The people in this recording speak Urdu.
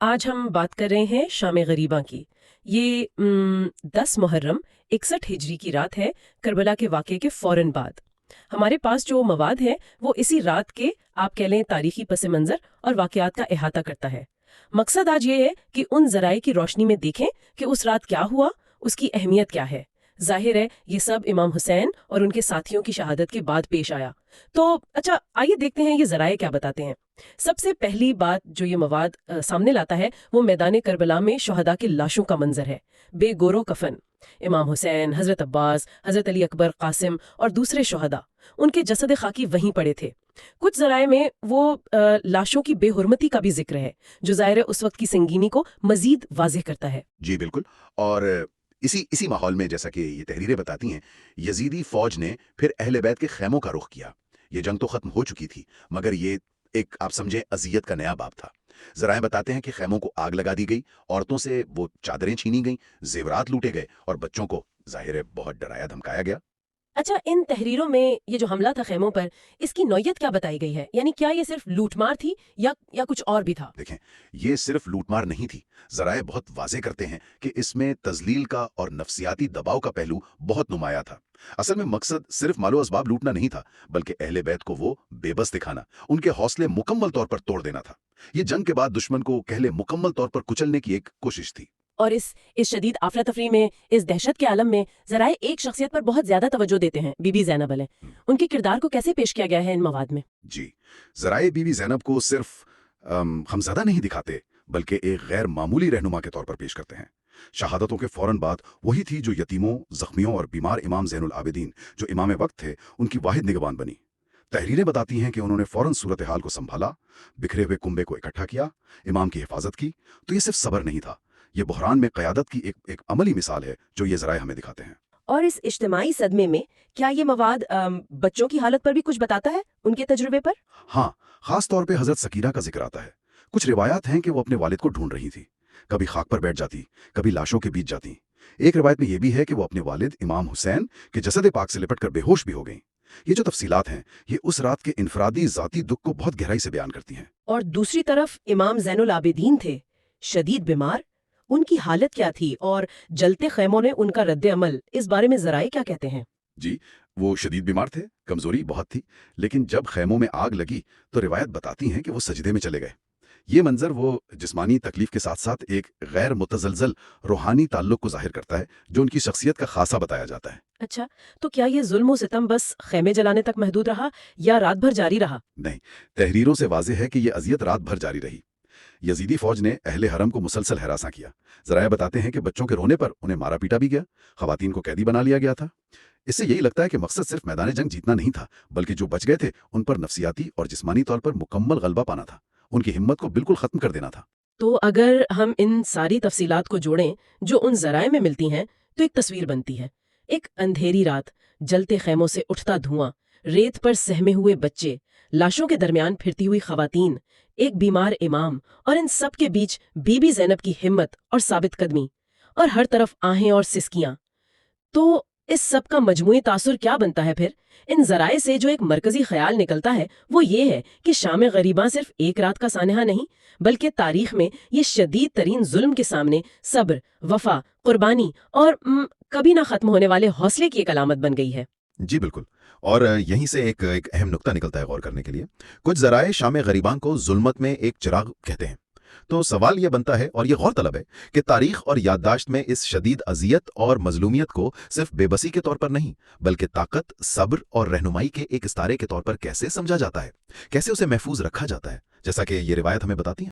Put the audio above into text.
آج ہم بات کر رہے ہیں شام غریباں کی۔ یہ 10 محرم 61 ہجری کی رات ہے، کربلا کے واقعے کے فوراً بعد۔ ہمارے پاس جو مواد ہے وہ اسی رات کے آپ کہہ لیں تاریخی پس منظر اور واقعات کا احاطہ کرتا ہے۔ مقصد آج یہ ہے کہ ان ذرائع کی روشنی میں دیکھیں کہ اس رات کیا ہوا، اس کی اہمیت کیا ہے۔ ظاہر ہے یہ سب امام حسین اور ان کے ساتھیوں کی شہادت کے بعد پیش آیا۔ تو اچھا آئیے دیکھتے ہیں یہ ذرائع کیا بتاتے ہیں۔ سب سے پہلی بات جو یہ مواد سامنے لاتا ہے وہ میدان کربلا میں شہداء کی لاشوں کا منظر ہے، بے گورو کفن۔ امام حسین، حضرت عباس، حضرت علی اکبر، قاسم اور دوسرے شہداء، ان کے جسد خاکی وہیں پڑے تھے۔ کچھ ذرائع میں وہ لاشوں کی بے حرمتی کا بھی ذکر ہے، جو ظاہر اس وقت کی سنگینی کو مزید واضح کرتا ہے۔ جی بالکل، اور اسی ماحول میں جیسا کہ یہ تحریریں بتاتی ہیں، یزیدی فوج نے پھر اہل بیت کے خیموں کا رخ کیا۔ یہ جنگ تو ختم ہو چکی تھی، مگر یہ ایک آپ سمجھیں اذیت کا نیا باب تھا۔ ذرائع بتاتے ہیں کہ خیموں کو آگ لگا دی گئی، عورتوں سے وہ چادریں چھینی گئیں، زیورات لوٹے گئے اور بچوں کو ظاہر ہے بہت ڈرایا دھمکایا گیا۔ اچھا، ان تحریروں میں یہ جو حملہ تھا خیموں پر، اس کی نوعیت کیا بتائی گئی ہے؟ یعنی کیا یہ صرف لوٹ مار تھی یا کچھ اور بھی تھا؟ دیکھیں، یہ صرف لوٹ مار نہیں تھی۔ ذرائع بہت واضح کرتے ہیں کہ اس میں تذلیل کا اور نفسیاتی دباؤ کا پہلو بہت نمایاں تھا۔ اصل میں مقصد صرف مال و اسباب لوٹنا نہیں تھا، بلکہ اہل بیت کو وہ بے بس دکھانا، ان کے حوصلے مکمل طور پر توڑ دینا تھا۔ یہ جنگ کے بعد دشمن کو کہلے مکمل طور پر کچلنے کی ایک کوشش تھی۔ اور اس شدید افراتفری میں، اس دہشت کے عالم میں، ذرائع ایک شخصیت پر بہت زیادہ توجہ دیتے ہیں، بی بی زینب علیہ۔ ان کے کردار کو کیسے پیش کیا گیا ہے ان مواد میں؟ جی، ذرائع بی بی زینب کو صرف ہمزدہ نہیں دکھاتے، بلکہ ایک غیر معمولی رہنما کے طور پر پیش کرتے ہیں۔ شہادتوں کے فوراً بعد وہی تھی جو یتیموں، زخمیوں اور بیمار امام زین العابدین جو امام وقت تھے ان کی واحد نگہبان بنی۔ تحریریں بتاتی ہیں کہ انہوں نے فوراً صورتحال کو سنبھالا، بکھرے ہوئے کنبے کو اکٹھا کیا، امام کی حفاظت کی۔ تو یہ صرف صبر نہیں تھا، یہ بحران میں قیادت کی ایک عملی مثال ہے جو یہ ذرائع ہمیں دکھاتے ہیں۔ اور اس اجتماعی صدمے میں کیا یہ مواد بچوں کی حالت پر بھی کچھ بتاتا ہے، ان کے تجربے پر؟ ہاں، خاص طور پہ حضرت سکینہ کا ذکر آتا ہے۔ کچھ روایات ہیں کہ وہ اپنے والد کو ڈھونڈ رہی تھی، کبھی خاک پر بیٹھ جاتی، کبھی لاشوں کے بیچ جاتی۔ ایک روایت میں یہ بھی ہے کہ وہ اپنے والد امام حسین کے جسد پاک سے لپٹ کر بے ہوش بھی ہو گئیں۔ یہ جو تفصیلات ہیں یہ اس رات کے انفرادی ذاتی دکھ کو بہت گہرائی سے بیان کرتی ہیں۔ اور دوسری طرف امام زین العابدین تھے، شدید بیمار، ان کی حالت کیا تھی اور جلتے خیموں نے ان کا رد عمل، اس بارے میں ذرائع کیا کہتے ہیں؟ جی، وہ شدید بیمار تھے، کمزوری بہت تھی، لیکن جب خیموں میں آگ لگی تو روایت بتاتی ہیں کہ وہ سجدے میں چلے گئے۔ یہ منظر وہ جسمانی تکلیف کے ساتھ ساتھ ایک غیر متزلزل روحانی تعلق کو ظاہر کرتا ہے جو ان کی شخصیت کا خاصہ بتایا جاتا ہے۔ اچھا، تو کیا یہ ظلم و ستم بس خیمے جلانے تک محدود رہا یا رات بھر جاری رہا؟ نہیں، تحریروں سے واضح ہے کہ یہ اذیت رات بھر جاری رہی۔ یزیدی فوج نے اہل حرم کو مسلسل ہراساں کیا۔ ذرائع بتاتے ہیں کہ بچوں کے رونے پر انہیں مارا پیٹا بھی گیا، خواتین کو قیدی بنا لیا گیا تھا۔ اس سے یہی لگتا ہے کہ مقصد صرف میدان جنگ جیتنا نہیں تھا، بلکہ جو بچ گئے تھے ان پر نفسیاتی اور جسمانی طور پر مکمل غلبہ پانا تھا، ان کی ہمت کو بالکل ختم کر دینا تھا۔ تو اگر ہم ان ساری تفصیلات کو جوڑیں جو ان ذرائع میں ملتی ہیں تو ایک تصویر بنتی ہے، ایک اندھیری رات، جلتے خیموں سے اٹھتا دھواں، ریت پر سہمے ہوئے بچے، لاشوں کے درمیان پھرتی ہوئی خواتین، ایک بیمار امام، اور ان سب کے بیچ بی بی زینب کی ہمت اور ثابت قدمی، اور ہر طرف آہیں اور سسکیاں۔ تو اس سب کا مجموعی تاثر کیا بنتا ہے پھر؟ ان ذرائع سے جو ایک مرکزی خیال نکلتا ہے وہ یہ ہے کہ شام غریباں صرف ایک رات کا سانحہ نہیں، بلکہ تاریخ میں یہ شدید ترین ظلم کے سامنے صبر، وفا، قربانی اور کبھی نہ ختم ہونے والے حوصلے کی ایک علامت بن گئی ہے۔ جی بالکل، اور یہیں سے ایک اہم نقطہ نکلتا ہے غور کرنے کے لیے۔ کچھ ذرائع شام غریباں کو ظلمت میں ایک چراغ کہتے ہیں۔ تو سوال یہ بنتا ہے، اور یہ غور طلب ہے، کہ تاریخ اور یادداشت میں اس شدید اذیت اور مظلومیت کو صرف بے بسی کے طور پر نہیں، بلکہ طاقت، صبر اور رہنمائی کے ایک استارے کے طور پر کیسے سمجھا جاتا ہے، کیسے اسے محفوظ رکھا جاتا ہے، جیسا کہ یہ روایت ہمیں بتاتی ہے۔